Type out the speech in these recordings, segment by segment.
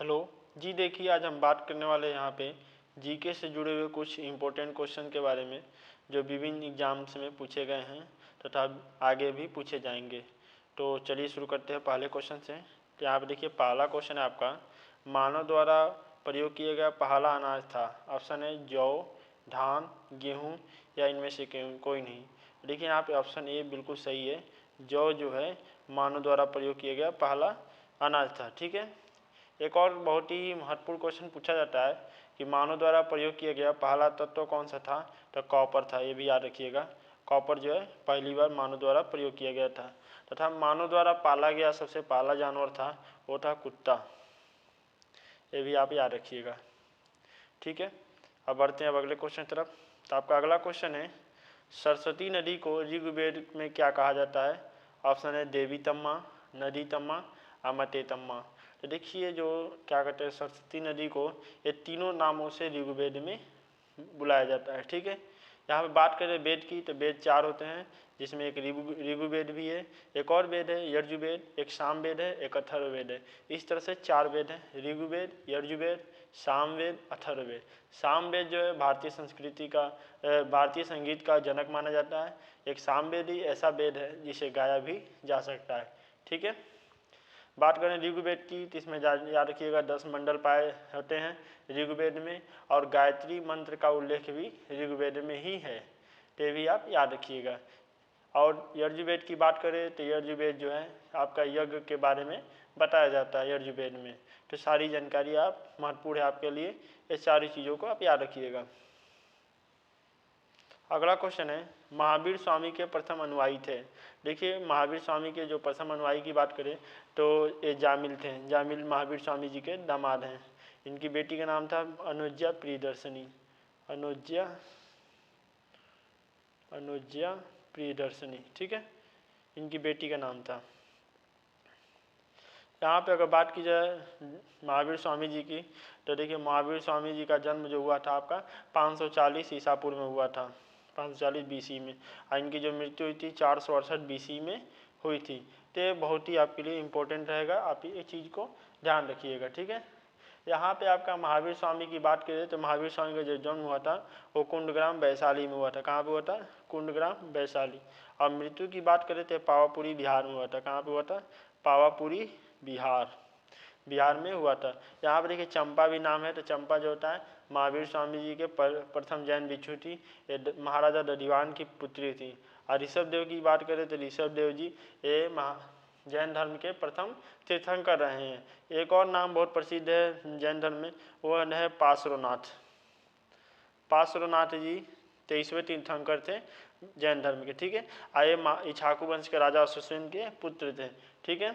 Hello जी। देखिए, आज हम बात करने वाले हैं यहाँ पे जीके से जुड़े हुए कुछ इम्पोर्टेंट क्वेश्चन के बारे में जो विभिन्न एग्जाम्स में पूछे गए हैं तथा आगे भी पूछे जाएंगे। तो चलिए शुरू करते हैं पहले क्वेश्चन से। तो यहाँ पे देखिए, पहला क्वेश्चन है आपका, मानव द्वारा प्रयोग किया गया पहला अनाज था। ऑप्शन है जौ, धान, गेहूँ या इनमें से कोई नहीं। देखिए यहाँ पे ऑप्शन ए बिल्कुल सही है। जौ जो है मानव द्वारा प्रयोग किया गया पहला अनाज था। ठीक है। एक और बहुत ही महत्वपूर्ण क्वेश्चन पूछा जाता है कि मानव द्वारा प्रयोग किया गया पहला तत्व कौन सा था। तो कॉपर था। ये भी याद रखिएगा, कॉपर जो है पहली बार मानव द्वारा प्रयोग किया गया था। तथा मानव द्वारा पाला गया सबसे पहला जानवर था, वो था कुत्ता। ये भी आप याद रखिएगा। ठीक है। अब बढ़ते हैं अब अगले क्वेश्चन की तरफ। तो आपका अगला क्वेश्चन है, सरस्वती नदी को ऋग्वेद में क्या कहा जाता है। ऑप्शन है देवी तम्मा, नदी तम्मा, अमते तम्मा। तो देखिए, जो क्या कहते हैं, सरस्वती नदी को ये तीनों नामों से ऋग्वेद में बुलाया जाता है। ठीक है। यहाँ पे बात करें वेद की, तो वेद 4 होते हैं, जिसमें एक ऋग्वेद भी है, एक और वेद है यजुर्वेद, एक सामवेद है, एक अथर्ववेद है। इस तरह से 4 वेद हैं, ऋग्वेद, यजुर्वेद, सामवेद, अथर्ववेद। सामवेद जो है भारतीय संस्कृति का, भारतीय संगीत का जनक माना जाता है। एक सामवेद ही ऐसा वेद है जिसे गाया भी जा सकता है। ठीक है। बात करें ऋग्वेद की, तो इसमें याद रखिएगा 10 मंडल पाए होते हैं ऋग्वेद में, और गायत्री मंत्र का उल्लेख भी ऋग्वेद में ही है। तो ये भी आप याद रखिएगा। और यजुर्वेद की बात करें तो यजुर्वेद जो है आपका यज्ञ के बारे में बताया जाता है यजुर्वेद में। तो सारी जानकारी आप महत्वपूर्ण है आपके लिए, ये सारी चीज़ों को आप याद रखिएगा। अगला क्वेश्चन है, महावीर स्वामी के प्रथम अनुयायी थे। देखिए, महावीर स्वामी के जो प्रथम अनुयायी की बात करें तो ये जामिल थे। जामिल महावीर स्वामी जी के दामाद हैं। इनकी बेटी का नाम था अनुज्या प्रियदर्शनी। अनुज्या अनुज्या प्रियदर्शनी। ठीक है, इनकी बेटी का नाम था। यहाँ पे अगर बात की जाए महावीर स्वामी जी की, तो देखिए महावीर स्वामी जी का जन्म जो हुआ था आपका 540 ईसा पूर्व में हुआ था, 540 बीसी में। और इनकी जो मृत्यु हुई थी 468 बीसी में हुई थी। तो ये बहुत ही आपके लिए इम्पोर्टेंट रहेगा, आप ये चीज़ को ध्यान रखिएगा। ठीक है। यहाँ पे आपका महावीर स्वामी की बात करें तो महावीर स्वामी का जो जन्म हुआ था वो कुंडग्राम वैशाली में हुआ था। कहाँ पे हुआ था? कुंडग्राम वैशाली। और मृत्यु की बात करें तो पावापुरी बिहार में हुआ था। कहाँ पे हुआ था? पावापुरी बिहार, बिहार में हुआ था। यहाँ पर देखिए चंपा भी नाम है। तो चंपा जो होता है महावीर स्वामी जी के प्रथम जैन भिक्षु थी। ये महाराजा दधिवान की पुत्री थी। और ऋषभ देव की बात करें तो ऋषभ देव जी ये जैन धर्म के प्रथम तीर्थंकर रहे हैं। एक और नाम बहुत प्रसिद्ध है जैन धर्म में, वह है पार्श्वनाथ। पार्श्वनाथ जी 23वें तीर्थंकर थे जैन धर्म के। ठीक है। आए इक्ष्वाकु वंश के राजा अश्वसेन के पुत्र थे। ठीक है।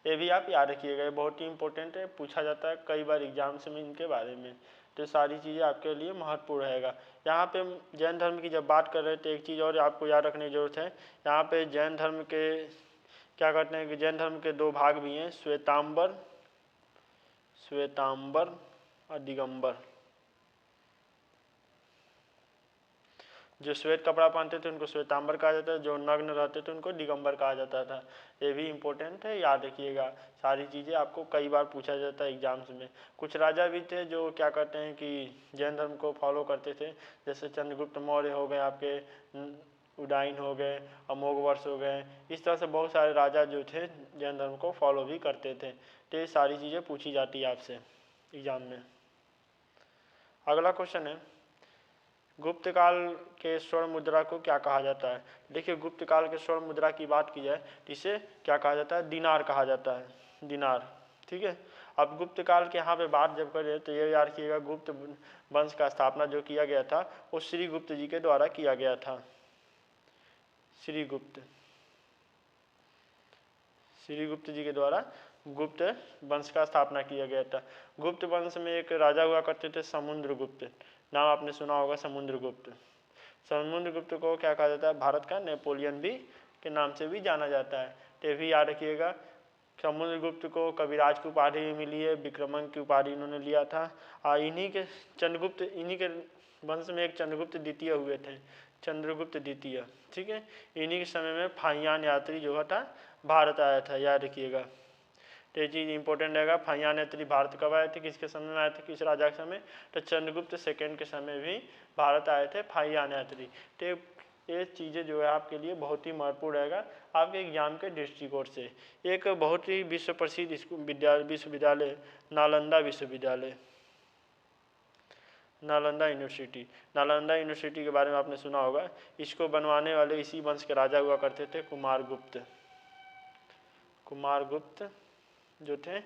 ये भी आप याद रखिएगा, ये बहुत ही इंपॉर्टेंट है, पूछा जाता है कई बार एग्जाम्स में इनके बारे में। तो सारी चीज़ें आपके लिए महत्वपूर्ण रहेगा। यहाँ पे जैन धर्म की जब बात कर रहे थे, एक चीज़ और आपको याद रखने की जरूरत है। यहाँ पे जैन धर्म के क्या कहते हैं कि जैन धर्म के 2 भाग भी हैं, श्वेतांबर और दिगंबर। जो श्वेत कपड़ा पहनते थे उनको श्वेतांबर कहा जाता है, जो नग्न रहते थे उनको दिगंबर कहा जाता था। ये भी इम्पोर्टेंट है, याद रखिएगा। सारी चीज़ें आपको कई बार पूछा जाता है एग्जाम्स में। कुछ राजा भी थे जो क्या कहते हैं कि जैन धर्म को फॉलो करते थे, जैसे चंद्रगुप्त मौर्य हो गए, आपके उदाइन हो गए, अमोघवर्ष हो गए। इस तरह से बहुत सारे राजा जो थे जैन धर्म को फॉलो भी करते थे। तो ये सारी चीज़ें पूछी जाती है आपसे एग्जाम में। अगला क्वेश्चन है, गुप्त काल के स्वर्ण मुद्रा को क्या कहा जाता है। देखिए, गुप्त काल के स्वर्ण मुद्रा की बात की जाए तो इसे क्या कहा जाता है? दिनार कहा जाता है, दिनार। ठीक है। अब गुप्त काल के यहाँ पे बात जब करें तो ये याद रखिएगा, गुप्त वंश का स्थापना जो किया गया था वो श्रीगुप्त जी के द्वारा किया गया था। श्रीगुप्त जी के द्वारा गुप्त वंश का स्थापना किया गया था। गुप्त वंश में एक राजा हुआ करते थे समुद्रगुप्त, नाम आपने सुना होगा समुद्रगुप्त। समुद्रगुप्त को क्या कहा जाता है? भारत का नेपोलियन भी के नाम से भी जाना जाता है। तो भी याद रखिएगा, समुद्रगुप्त को कविराज की उपाधि भी मिली है, विक्रमांक की उपाधि इन्होंने लिया था। और इन्हीं के चंद्रगुप्त, इन्हीं के वंश में एक चंद्रगुप्त द्वितीय हुए थे, चंद्रगुप्त द्वितीय। ठीक है। इन्हीं के समय में फाहियान यात्री जो था भारत आया था, याद रखिएगा। तो ये चीज़ इंपॉर्टेंट रहेगा। फाहियान यात्री भारत कब आए थे, किसके समय में आए थे, किस राजा के समय, तो चंद्रगुप्त सेकंड के समय भी भारत आए थे फाहियान यात्री। तो ये चीज़ें जो है आपके लिए बहुत ही महत्वपूर्ण रहेगा आपके एग्जाम के दृष्टिकोण से। एक बहुत ही विश्व प्रसिद्ध विश्वविद्यालय नालंदा विश्वविद्यालय, नालंदा यूनिवर्सिटी। नालंदा यूनिवर्सिटी के बारे में आपने सुना होगा। इसको बनवाने वाले इसी वंश के राजा हुआ करते थे, कुमारगुप्त। कुमारगुप्त जो थे,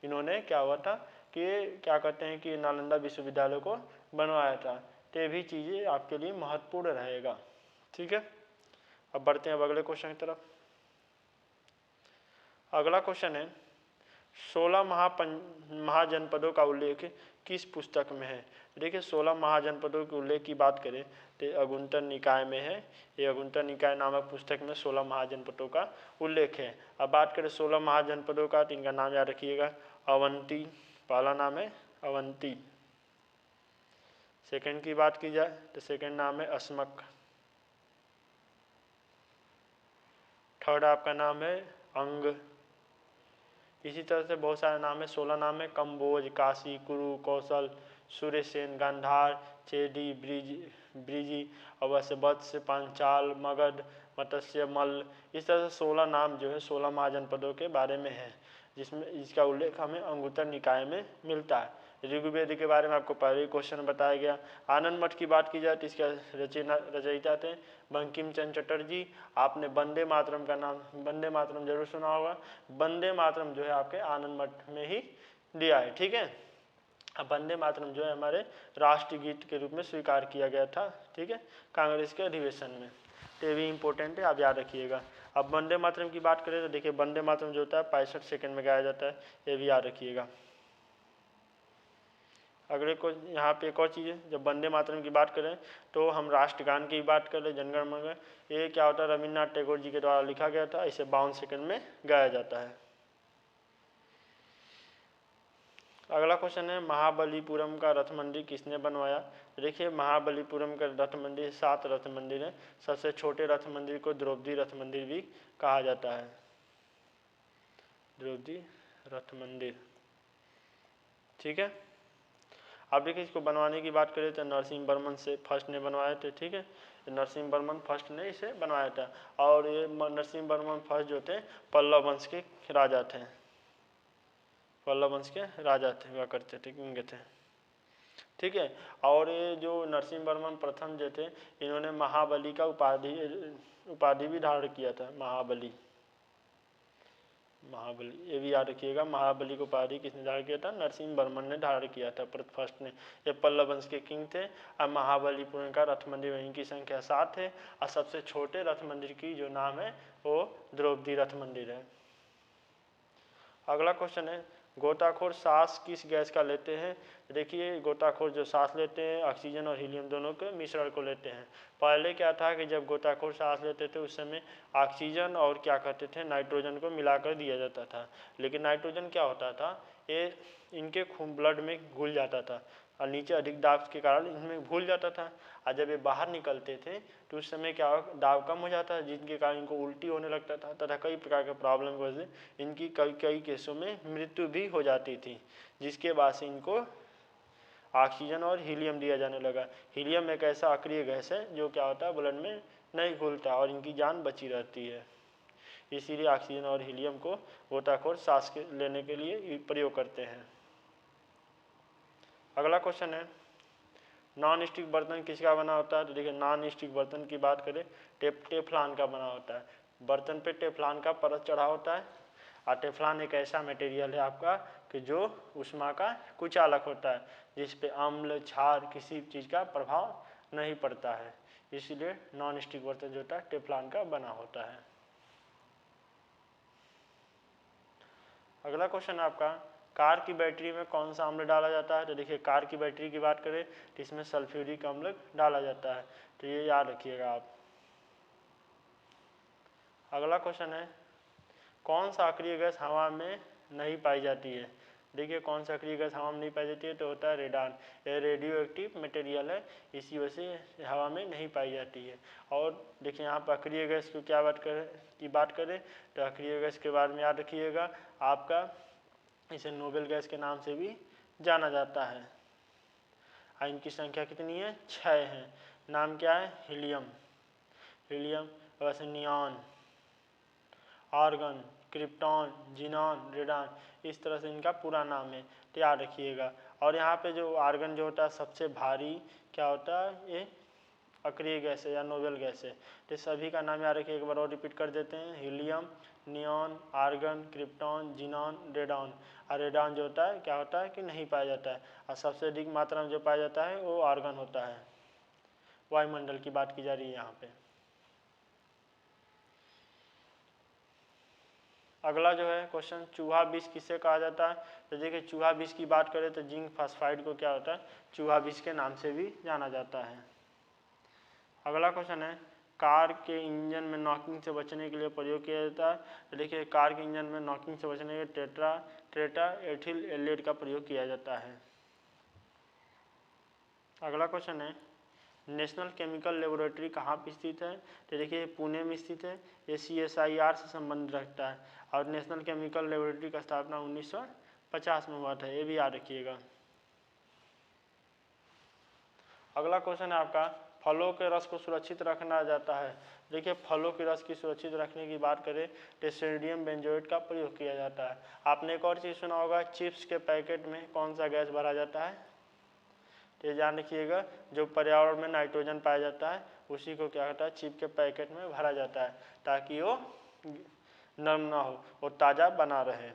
इन्होंने क्या हुआ था कि क्या कहते हैं कि नालंदा विश्वविद्यालय को बनवाया था। तो ये भी चीज़ें आपके लिए महत्वपूर्ण रहेगा। ठीक है, अब बढ़ते हैं अब अगले क्वेश्चन की तरफ। अगला क्वेश्चन है 16 महाजनपदों का उल्लेख किस पुस्तक में है। देखिए 16 महाजनपदों के उल्लेख की बात करें तो अगुंतर निकाय में है। ये अगुंतर निकाय नामक पुस्तक में 16 महाजनपदों का उल्लेख है। अब बात करें 16 महाजनपदों का, तो इनका नाम याद रखिएगा। अवंती पहला नाम है, अवंती। सेकंड की बात की जाए तो सेकंड नाम है अस्मक। थर्ड आपका नाम है अंग। इसी तरह से बहुत सारे नाम है, 16 नाम है। कंबोज, काशी, कुरु, कौशल, सूर्यसेन, गांधार, चेदी, ब्रिजी, अवश्य, वत्स, पांचाल, मगध, मत्स्य, मल्ल। इस तरह से 16 नाम जो है 16 महाजनपदों के बारे में है, जिसमें इसका उल्लेख हमें अंगुत्तर निकाय में मिलता है। ऋग्वेद के बारे में आपको पहले ही क्वेश्चन बताया गया। आनंद मठ की बात की जाए तो इसका रचयिता थे बंकिम चंद्र चटर्जी। आपने वंदे मातरम का नाम, वंदे मातरम जरूर सुना होगा। वंदे मातरम जो है आपके आनंद मठ में ही दिया है। ठीक है, अब वंदे मातरम जो है हमारे राष्ट्रीय गीत के रूप में स्वीकार किया गया था। ठीक है, कांग्रेस के अधिवेशन में। तो ये भी इंपॉर्टेंट है, आप याद रखिएगा। अब वंदे मातरम की बात करें तो देखिए वंदे मातरम जो होता है 65 सेकंड में गाया जाता है, ये भी याद रखिएगा। अगले को यहाँ पे एक और चीज़ है, जब वंदे मातरम की बात करें तो हम राष्ट्रगान की बात करें, जनगण मन। ये क्या होता है, रविन्द्रनाथ टैगोर जी के द्वारा लिखा गया था। इसे 52 सेकंड में गाया जाता है। अगला क्वेश्चन है महाबलीपुरम का रथ मंदिर किसने बनवाया। देखिए महाबलीपुरम का रथ मंदिर 7 रथ मंदिर है। सबसे छोटे रथ मंदिर को द्रौपदी रथ मंदिर भी कहा जाता है, द्रौपदी रथ मंदिर। ठीक है, अब देखिए इसको बनवाने की बात करें तो नरसिंह वर्मन से फर्स्ट ने बनवाए थे। ठीक है, नरसिंह वर्मन फर्स्ट ने इसे बनवाया था। और ये नरसिंह वर्मन फर्स्ट जो थे पल्लव वंश के राजा थे, पल्लव वंश के राजा थे, हुआ करते थे, किंग थे। ठीक है, और ये जो नरसिंह वर्मन प्रथम जो थे, इन्होंने महाबली का उपाधि भी धारण किया था। महाबली, महाबली ये भी याद रखिएगा। महाबली को उपाधि किसने धारण किया था, नरसिंह वर्मन ने धारण किया था फर्स्ट ने। ये पल्लव वंश के किंग थे। अब महाबलीपुरम का रथ मंदिर, वहीं की संख्या 7 है। और सबसे छोटे रथ मंदिर की जो नाम है वो द्रौपदी रथ मंदिर है। अगला क्वेश्चन है गोताखोर सांस किस गैस का लेते हैं। देखिए गोताखोर जो सांस लेते हैं ऑक्सीजन और हीलियम दोनों के मिश्रण को लेते हैं। पहले क्या था कि जब गोताखोर सांस लेते थे उस समय ऑक्सीजन और क्या कहते थे नाइट्रोजन को मिलाकर दिया जाता था। लेकिन नाइट्रोजन क्या होता था, ये इनके खून ब्लड में घुल जाता था और नीचे अधिक दाब के कारण इनमें घुल जाता था। और जब ये बाहर निकलते थे तो उस समय क्या दाब कम हो जाता है, जिनके कारण इनको उल्टी होने लगता था तथा कई प्रकार के प्रॉब्लम की वजह से इनकी कई केसों में मृत्यु भी हो जाती थी, जिसके बाद से इनको ऑक्सीजन और हीलियम दिया जाने लगा। हीलियम एक ऐसा अक्रिय गैस है जो क्या होता है ब्लड में नहीं घुलता और इनकी जान बची रहती है। इसीलिए ऑक्सीजन और हीलियम को गोताखोर सांस लेने के लिए प्रयोग करते हैं। अगला क्वेश्चन है नॉन स्टिक बर्तन किसका बना होता है। तो देखिए नॉन स्टिक बर्तन की बात करें टेफ्लॉन का बना होता है। बर्तन पे टेफ्लॉन का परत चढ़ा होता है और टेफ्लॉन एक ऐसा मटेरियल है आपका कि जो ऊष्मा का कुचालक होता है, जिस पे अम्ल क्षार किसी चीज़ का प्रभाव नहीं पड़ता है। इसीलिए नॉन स्टिक बर्तन जो होता है टेफ्लॉन का बना होता है। अगला क्वेश्चन आपका कार की बैटरी में कौन सा अम्ल डाला जाता है। तो देखिए कार की बैटरी की बात करें तो इसमें सल्फ्यूरिक अम्ल डाला जाता है, तो ये याद रखिएगा आप। अगला क्वेश्चन है कौन सा अक्रिय गैस हवा में नहीं पाई जाती है। देखिए कौन सा अक्रिय गैस हवा में नहीं पाई जाती है, तो होता है रेडान। ये रेडियो एक्टिव मटेरियल है, इसी वजह से हवा में नहीं पाई जाती है। और देखिए यहाँ पर अक्रिय गैस की बात करें तो अक्रिय गैस के बारे में याद रखिएगा आपका इसे नोबेल गैस के नाम से भी जाना जाता है। इनकी संख्या कितनी है? 6 है। नाम क्या है? हीलियम, हीलियम, वैसे neon, argon, krypton, xenon, radon, इस तरह से इनका पूरा नाम है, तो याद रखिएगा। और यहाँ पे जो आर्गन जो होता है सबसे भारी क्या होता है? ये अक्रिय गैस है या नोबेल गैस है। तो सभी का नाम याद रखिए, एक बार और रिपीट कर देते हैं। Helium, neon, argon, krypton, xenon, radon. और रेडॉन जो होता है क्या होता है कि नहीं पाया जाता है, और सबसे अधिक मात्रा में जो पाया जाता है वो आर्गन होता है। वायुमंडल की बात की जा रही है यहाँ पे। अगला जो है क्वेश्चन, चूहा विष किसे कहा जाता है? तो देखिए चूहा विष की बात करें तो जिंक फास्फाइड को क्या होता है? चूहा विष के नाम से भी जाना जाता है। अगला क्वेश्चन है, कार के इंजन में नॉकिंग से बचने के लिए प्रयोग किया जाता है। तो देखिए कार के इंजन में नॉकिंग से बचने के लिए टेट्रा एथिल एल्डेड का प्रयोग किया जाता है। अगला क्वेश्चन है, नेशनल केमिकल लेबोरेटरी कहाँ पर स्थित है? तो देखिए पुणे में स्थित है। ये CSIR से संबंध रखता है, और नेशनल केमिकल लेबोरेटरी का स्थापना 1950 में हुआ था, ये भी याद रखिएगा। अगला क्वेश्चन है आपका, फलों के रस को सुरक्षित रखना जाता है। देखिए फलों के रस की सुरक्षित रखने की बात करें तो सोडियम बेंजोएट का प्रयोग किया जाता है। आपने एक और चीज़ सुना होगा, चिप्स के पैकेट में कौन सा गैस भरा जाता है? तो ये जान रखिएगा, जो पर्यावरण में नाइट्रोजन पाया जाता है उसी को क्या होता है? चिप के पैकेट में भरा जाता है, ताकि वो नरम ना हो और ताज़ा बना रहे।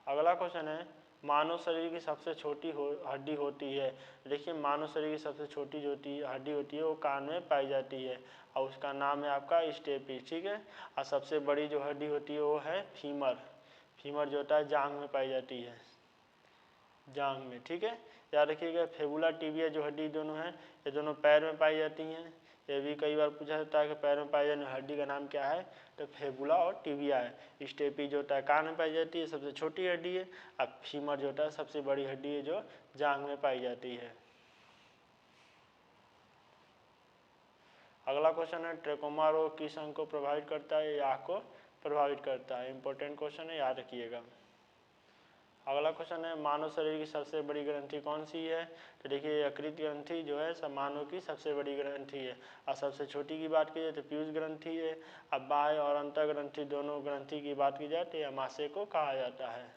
अगला क्वेश्चन है, मानव शरीर की सबसे छोटी हड्डी होती है। देखिए मानव शरीर की सबसे छोटी जो हड्डी होती है वो कान में पाई जाती है, और उसका नाम है आपका स्टेपिस, ठीक है। और सबसे बड़ी जो हड्डी होती है वो है फीमर। फीमर जो होता है जांघ में पाई जाती है, जांघ में, ठीक है। याद रखिएगा, फेबुला टिबिया जो हड्डी दोनों हैं ये दोनों पैर में पाई जाती हैं। ये भी कई बार पूछा जाता है कि पैर में पाई जाने वाली हड्डी का नाम क्या है? तो फेबुला और टिबिया है। स्टेपी जो होता है कान में पाई जाती है, सबसे छोटी हड्डी है। अब फीमर जो होता है सबसे बड़ी हड्डी है जो जांघ में पाई जाती है। अगला क्वेश्चन है, ट्रेकोमा रोग किस अंग को प्रभावित करता है? आँख को प्रभावित करता है। इंपॉर्टेंट क्वेश्चन है, याद रखिएगा। अगला क्वेश्चन है, मानव शरीर की सबसे बड़ी ग्रंथि कौन सी है? तो देखिए यकृत ग्रंथि जो है सब मानव की सबसे बड़ी ग्रंथि है। और सबसे छोटी की बात की जाए तो पीयूष ग्रंथि है। अब बाह्य और अंतर ग्रंथि दोनों ग्रंथि की बात की जाए तो अमाशय को कहा जाता है।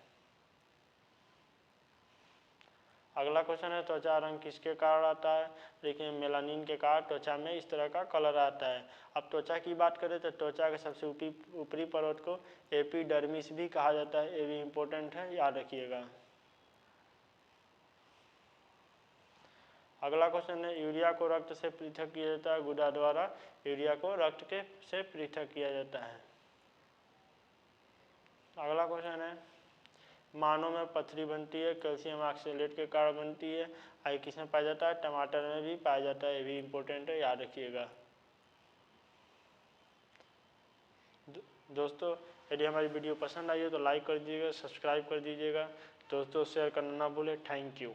अगला क्वेश्चन है, त्वचा रंग किसके कारण आता है? देखिए मेलानिन के कारण त्वचा में इस तरह का कलर आता है। अब त्वचा की बात करें तो त्वचा के सबसे ऊपरी परत को एपिडर्मिस भी कहा जाता है, ये भी इम्पोर्टेंट है, याद रखिएगा। अगला क्वेश्चन है, यूरिया को रक्त से पृथक किया जाता है। गुदा द्वारा यूरिया को रक्त के से पृथक किया जाता है। अगला क्वेश्चन है, मानव में पथरी बनती है कैल्शियम ऑक्सलेट के कारण बनती है। आई किस में पाया जाता है? टमाटर में भी पाया जाता है, ये भी इम्पोर्टेंट है, याद रखिएगा। दोस्तों यदि हमारी वीडियो पसंद आई हो तो लाइक कर दीजिएगा, सब्सक्राइब कर दीजिएगा, दोस्तों शेयर करना ना भूलें। Thank you.